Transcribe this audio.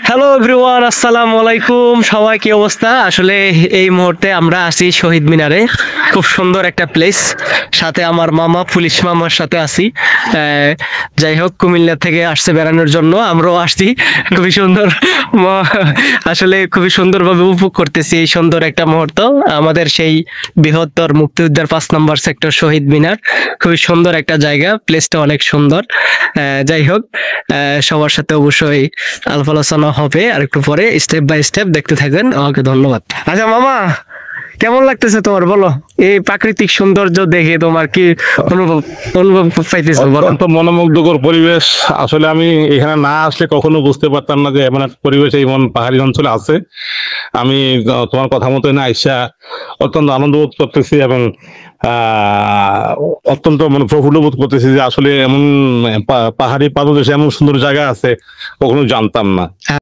Hello everyone, আসসালামু আলাইকুম। সবাই কি অবস্থা? আসলে এই মুহূর্তে আমরা আছি শহীদ মিনারে। খুব সুন্দর একটা প্লেস। সাথে আমার মামা, পুলিশ মামার সাথে আছি। যাই হোক, কুমিল্লা থেকে আসছে বেড়ানোর জন্য, আমরাও আসছি। খুবই সুন্দর আসলে খুবই সুন্দরভাবে উপভোগ করতেছি এই সুন্দর একটা মুহূর্ত। আমাদের সেই বৃহত্তর মুক্তিযোদ্ধার 5 নম্বর সেক্টর শহীদ মিনার। খুবই সুন্দর একটা জায়গা, প্লেসটা অনেক সুন্দর। যাই হোক, সবার সাথে অবশ্যই আলাপ আলোচনা হবে আর একটু পরে, স্টেপ বাই স্টেপ দেখতে থাকবেন। আমাকে ধন্যবাদ। আচ্ছা মামা, কেমন লাগতেছে তোমার, বলো? এই প্রাকৃতিক সৌন্দর্য দেখে তোমার কি অনুভব অনুভব পাইতেছো, বলো? অত্যন্ত মনোমুগ্ধকর পরিবেশ। আসলে আমি এখানে না আসলে কখনো বুঝতে পারতাম না যে এমন একটা পরিবেশ এই পাহাড়ি অঞ্চলে আছে। আমি তোমার কথা মতো না আইসা অত্যন্ত আনন্দ বোধ করতেছি এবং অত্যন্ত প্রফুল্ল বোধ করতেছি যে আসলে এমন পাহাড়ি পাদদেশে এমন সুন্দর জায়গা আছে, কখনো জানতাম না।